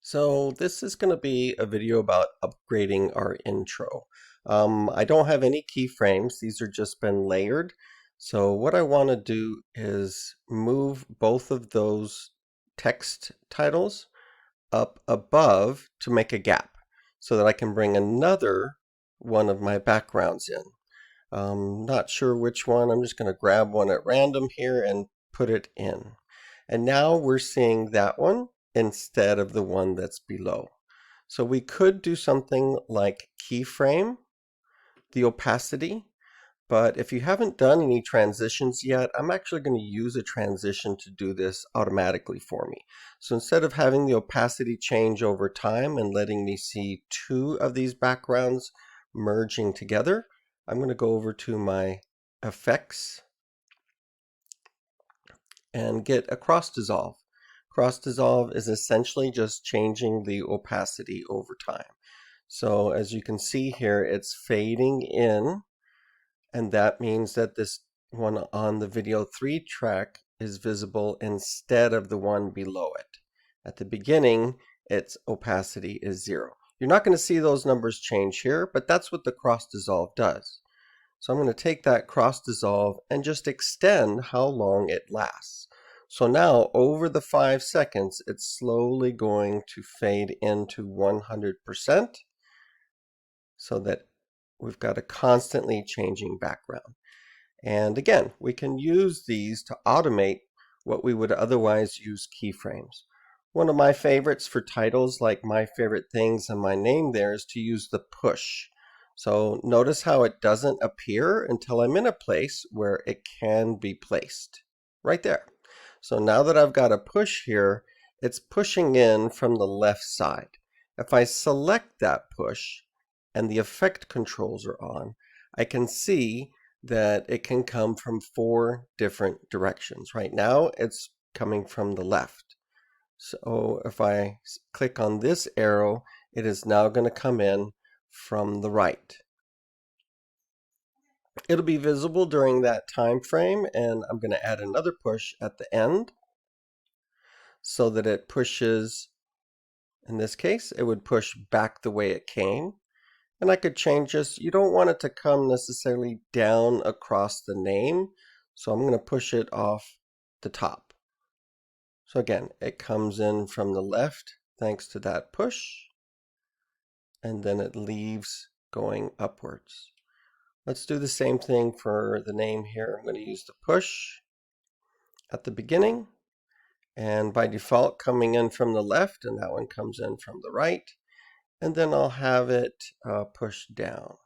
So this is going to be a video about upgrading our intro. I don't have any keyframes. These are just been layered. So what I want to do is move both of those text titles up above to make a gap so that I can bring another one of my backgrounds in. Not sure which one. I'm just going to grab one at random here and put it in. And now we're seeing that one instead of the one that's below. So we could do something like keyframe the opacity, but if you haven't done any transitions yet, I'm actually going to use a transition to do this automatically for me. So instead of having the opacity change over time and letting me see two of these backgrounds merging together, I'm going to go over to my effects and get a cross dissolve. Cross dissolve is essentially just changing the opacity over time. So as you can see here, it's fading in, and that means that this one on the video 3 track is visible instead of the one below it. At the beginning, its opacity is 0. You're not going to see those numbers change here, but that's what the cross dissolve does. So I'm going to take that cross dissolve and just extend how long it lasts. So now over the 5 seconds, it's slowly going to fade into 100% so that we've got a constantly changing background. And again, we can use these to automate what we would otherwise use keyframes. One of my favorites for titles like My Favorite Things and my name there is to use the push. So notice how it doesn't appear until I'm in a place where it can be placed. Right there. So now that I've got a push here, it's pushing in from the left side. If I select that push and the effect controls are on, I can see that it can come from 4 different directions. Right now it's coming from the left. So if I click on this arrow, it is now going to come in from the right. It'll be visible during that time frame, and I'm going to add another push at the end so that it pushes, in this case, it would push back the way it came. And I could change this. You don't want it to come necessarily down across the name, so I'm going to push it off the top. So again, it comes in from the left thanks to that push, and then it leaves going upwards. Let's do the same thing for the name here. I'm going to use the push at the beginning, and by default coming in from the left, and that one comes in from the right, and then I'll have it push down.